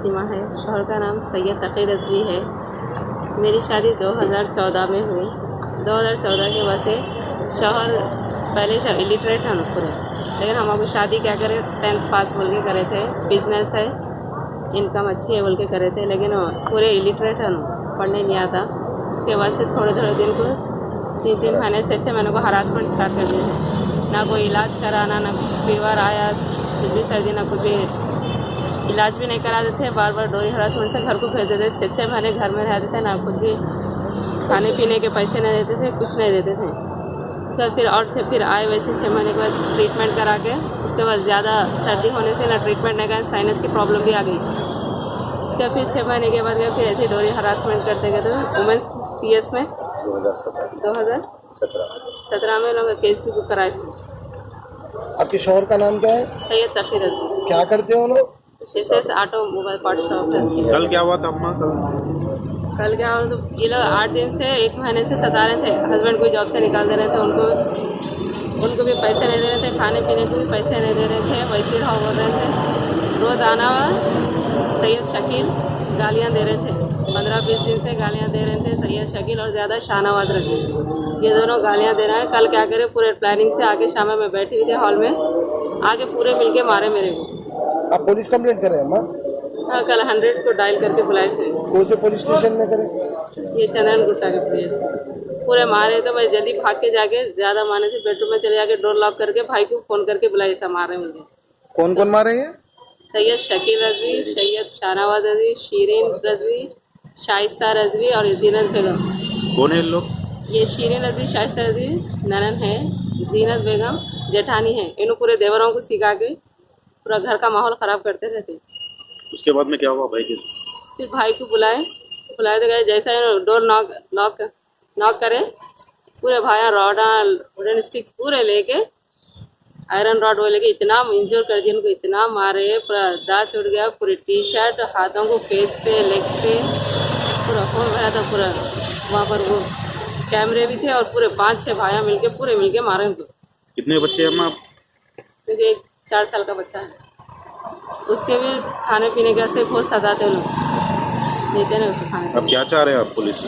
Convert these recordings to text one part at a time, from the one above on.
फातिमा है। शौहर का नाम सैयद तकी रज़वी है। मेरी शादी 2014 में हुई। 2014 के बाद से शौहर पहले इलिटरेट है पूरे, लेकिन हम अभी शादी क्या करें 10th पास बोल के करे थे। बिजनेस है, इनकम अच्छी है बोल के करे थे, लेकिन पूरे इलिटरेट है, पढ़ने नहीं आता। उसके बाद से थोड़े थोड़े दिन को 3 महीने 6 महीने को हरासमेंट स्टार्ट कर दिए थे। ना कोई इलाज कराना, ना फीवर आया, कुछ भी सर्दी, ना कुछ भी इलाज भी नहीं कराते थे। बार बार डोरी हरासमेंट से घर को भेज देते थे। 6 महीने घर में रहते थे, ना कुछ भी खाने पीने के पैसे नहीं देते थे, कुछ नहीं देते थे। उसके बाद फिर आए वैसे 6 महीने के बाद ट्रीटमेंट करा के, उसके बाद ज़्यादा सर्दी होने से ना ट्रीटमेंट नहीं करा, साइनस की प्रॉब्लम भी आ गई। उसके फिर 6 महीने के बाद फिर ऐसे डोरी हरासमेंट करते गए थे वुमेंस PS में 2017 में लोग केस भी बुक कराए थे। आपके शौहर का नाम क्या है? सैयद तकी रज़वी। क्या करते हो लोग? SS ऑटोमोबाइल पार्ट शॉप है। कल क्या हुआ था अम्मा? कल क्या हुआ तो ये लोग 8 दिन से 1 महीने से सता रहे थे। हस्बैंड को जॉब से निकाल दे रहे थे, उनको भी पैसे नहीं दे रहे थे, खाने पीने को भी पैसे नहीं दे रहे थे, वैसे रहो बोल रहे थे। रोज़ आना हुआ सैयद शकील गालियाँ दे रहे थे। 15-20 दिन से गालियाँ दे रहे थे सैयद शकील और ज़्यादा शाहनवाज रज़वी, ये दोनों गालियाँ दे रहे हैं। कल क्या करे पूरे प्लानिंग से आके शाम में बैठी हुई थी हॉल में, आके पूरे मिलके मारे मेरे को। आप पुलिस कंप्लेंट करें अम्मा? हाँ, कल 100 को डायल करके बुलाए थे। कौन से पुलिस स्टेशन में करें? ये चंदन गुट्टा के पुलिस पूरे मारे। तो मैं जल्दी भाग के जाके ज़्यादा माने से बेडरूम में चले जाके डोर लॉक करके भाई को फ़ोन करके बुलाए, ऐसा मारे मुझे। कौन कौन मारे हैं? सैयद शकील रज़वी, सैयद शाहनवाज रज़वी, शीरीन रज़वी, शाइस्ता रज़वी और जीनत बेगम। कौन है लोग? ये शीरीन रज़वी, शाइस्ता रज़वी ननन है, जीनत बेगम जेठानी है। इन पूरे देवरों को सिखा के पूरा घर का माहौल ख़राब करते रहते। उसके बाद में क्या हुआ भाई के? फिर भाई को बुलाए तो गए, जैसा डोर नॉक करे पूरे भाई रॉडा वुडन स्टिक्स पूरे लेके, आयरन रॉड वो लेके इतना इंजर कर दिया उनको, इतना मारे पूरा दांत टूट गया, पूरी टी-शर्ट हाथों को, फेस पे, लेग्स पे पूरा खून भरा था पूरा। वहाँ पर वो कैमरे भी थे और पूरे 5-6 भाइयाँ मिलके मारे उनको। कितने बच्चे हैं अम्मा? क्योंकि एक 4 साल का बच्चा है, उसके भी खाने पीने के वास्ते बहुत सताते लोग, देते नहीं उसको खाने। अब क्या चाह रहे हैं आप पुलिस से?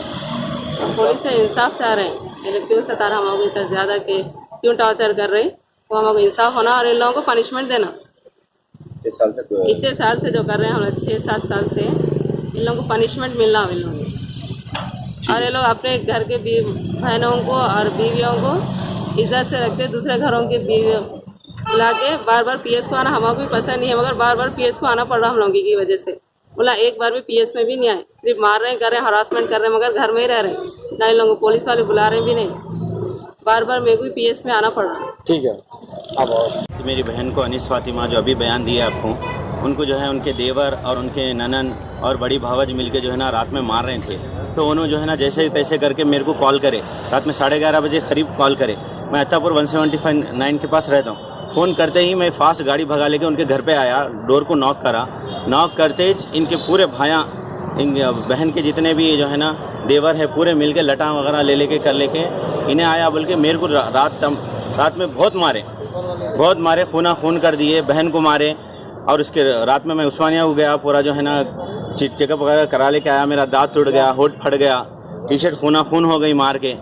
हम पुलिस से इंसाफ चाह रहे हैं। ये लोग क्यों सता रहा, हम लोग इतना ज़्यादा के क्यों टॉर्चर कर रहे हैं, वो हम लोग इंसाफ होना और इन लोगों को पनिशमेंट देना। इतने साल से जो कर रहे हैं हम लोग 6-7 साल से, इन लोगों को पनिशमेंट मिलना इन लोगों को। और ये लोग अपने घर के बहनों को और बीवियों को इज्जत से रखते, दूसरे घरों की बीवियों बुला के बार बार PS को आना हमको भी पसंद नहीं है, मगर बार बार PS को आना पड़ रहा हम लोगों की वजह से। बोला एक बार भी PS में भी नहीं आए, सिर्फ मार रहे हैं, कर रहे हैं, हरासमेंट कर रहे हैं, मगर घर में ही रह रहे हैं ना। इन लोगों को पुलिस वाले बुला रहे भी नहीं, बार बार मेरे को भी PS में आना पड़ रहा। ठीक है। अब मेरी बहन को अनीस फातिमा जो अभी बयान दिया आपको, उनको जो है उनके देवर और उनके ननन और बड़ी भावज मिलके जो है ना रात में मार रहे थे। तो उन्होंने जो है ना जैसे ही तैसे करके मेरे को कॉल करे, रात में 11:30 बजे करीब कॉल करे। मैं अत्तापुर 175 के पास रहता हूँ। फ़ोन करते ही मैं फास्ट गाड़ी भगा लेके उनके घर पे आया, डोर को नॉक करा। नॉक करते ही इनके पूरे भाइयाँ, इन बहन के जितने भी जो है ना देवर है, पूरे मिलके लटा वगैरह ले लेके कर लेके इन्हें आया, बोल के मेरे को रात में बहुत मारे, खूना खून कर दिए, बहन को मारे। और उसके रात में मैं उस्मानिया को गया, पूरा जो है ना चेकअप वगैरह करा लेके आया। मेरा दांत टूट गया, होठ फट गया, टी-शर्ट खूना खून हो गई मार के।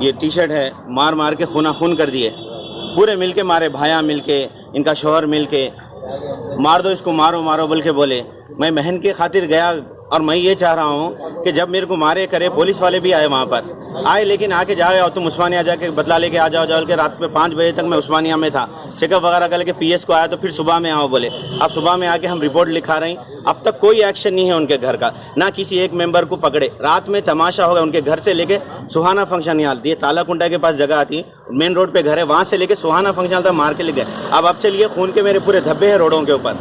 ये टी-शर्ट है, मार के खूना खून कर दिए, पूरे मिलके मारे, भाइयाँ मिलके, इनका शौहर मिलके, मार दो इसको, मारो बोल के बोले। मैं बहन के खातिर गया और मैं ये चाह रहा हूँ कि जब मेरे को मारे करे, पुलिस वाले भी आए वहाँ पर आए, लेकिन आके जाओ तुम उस्मानिया जाके बदला लेके आ जाओ के। रात में 5 बजे तक मैं उस्मानिया में था, चेकअप वगैरह करके PS को आया, तो फिर सुबह में आओ बोले। अब सुबह में आके हम रिपोर्ट लिखा रहे हैं, अब तक कोई एक्शन नहीं है उनके घर का, ना किसी एक मेंबर को पकड़े। रात में तमाशा होगा उनके घर से लेके सुहाना फंक्शन हॉल, ये तालाकुंडा के पास जगह आती, मेन रोड पे घर है, वहाँ से लेके सुहाना फंक्शन हॉल तक मार के ले गए। अब चलिए खून के मेरे पूरे धब्बे हैं रोडों के ऊपर,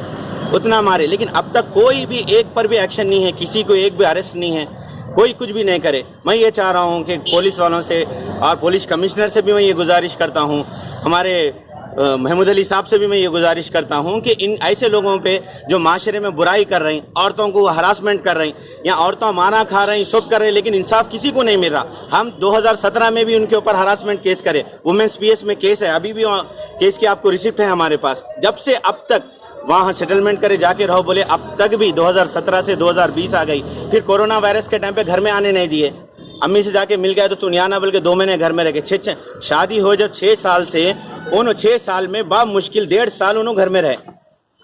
उतना मारे, लेकिन अब तक कोई भी एक पर भी एक्शन नहीं है, किसी को एक भी अरेस्ट नहीं है, कोई कुछ भी नहीं करे। मैं ये चाह रहा हूँ कि पुलिस वालों से और पुलिस कमिश्नर से भी मैं ये गुजारिश करता हूँ, हमारे महमूद अली साहब से भी मैं ये गुजारिश करता हूँ कि इन ऐसे लोगों पे जो माशरे में बुराई कर रहे हैं, औरतों को हरासमेंट कर रहे हैं या औरतों मारा खा रहे हैं, सब कर रहे हैं, लेकिन इंसाफ किसी को नहीं मिल रहा। हम 2017 में भी उनके ऊपर हरासमेंट केस करे, वुमेन्स PS में केस है, अभी भी केस की आपको रिसिप्ट है हमारे पास। जब से अब तक वहाँ सेटलमेंट करे जाके रहो, बोले अब तक भी 2017 से 2020 आ गई, फिर कोरोना वायरस के टाइम पे घर में आने नहीं दिए। अम्मी से जाके मिल गया तो तू यहाँ ना, बल्कि 2 महीने घर में रह गए। शादी हो जब 6 साल से, उन 6 साल में बा मुश्किल 1.5 साल उन्होंने घर में रहे,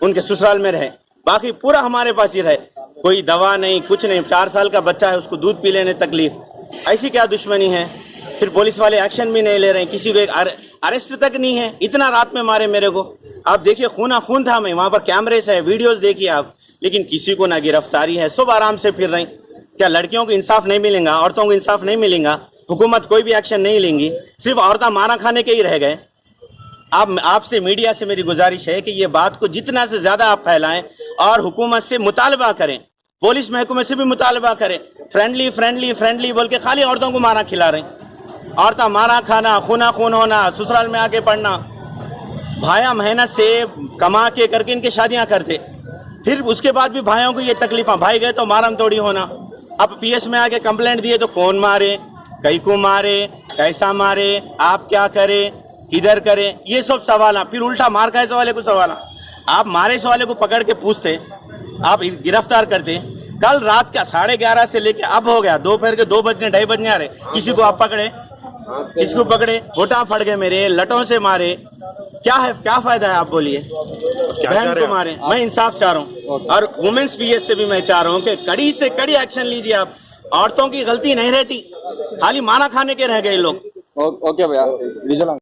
उनके ससुराल में रहे, बाकी पूरा हमारे पास ही रहे। कोई दवा नहीं, कुछ नहीं। 4 साल का बच्चा है, उसको दूध पी लेने तकलीफ, ऐसी क्या दुश्मनी है? फिर पुलिस वाले एक्शन भी नहीं ले रहे हैं, किसी को एक अरेस्ट तक नहीं है। इतना रात में मारे मेरे को, आप देखिए खूना खून था। मैं वहां पर कैमरेस है, वीडियोस देखिए आप, लेकिन किसी को ना गिरफ्तारी है, सब आराम से फिर रही। क्या लड़कियों को इंसाफ नहीं मिलेगा? औरतों को इंसाफ नहीं मिलेगा? हुकूमत कोई भी एक्शन नहीं लेंगी, सिर्फ औरतें मारा खाने के ही रह गए। आपसे मीडिया से मेरी गुजारिश है कि ये बात को जितना से ज्यादा आप फैलाएं और हुकूमत से मुतालबा करें, पुलिस महकमे से भी मुतालबा करें। फ्रेंडली फ्रेंडली फ्रेंडली बोल के खाली औरतों को मारा खिला रहे, औरतें मारा खाना, खूना खून होना, ससुराल में आके पढ़ना। भाया मेहनत से कमा के करके इनकी शादियां करते, फिर उसके बाद भी भाइयों को ये तकलीफा, भाई गए तो मारम तोड़ी होना। अब पीएस में आके कंप्लेंट दिए तो कौन मारे, कई को मारे, कैसा मारे, आप क्या करें, किधर करें, ये सब सवाल। फिर उल्टा मार खाए वाले को सवाल, आप मारे से वाले को पकड़ के पूछते, आप गिरफ्तार करते। कल रात का 11:30 से लेके अब हो गया दोपहर के 2 बजने 2:30 बजने आ रहे, किसी को आप पकड़े, किसको पकड़े, घोटा फट गए मेरे, लटों से मारे। क्या है, क्या फायदा है? आप बोलिए। बहन को मारे। मैं इंसाफ चाह रहा हूँ, और वुमेन्स पीएस से भी मैं चाह रहा हूँ कि कड़ी से कड़ी एक्शन लीजिए आप। औरतों की गलती नहीं रहती, खाली मारा खाने के रह गए लोग। ओके भैया,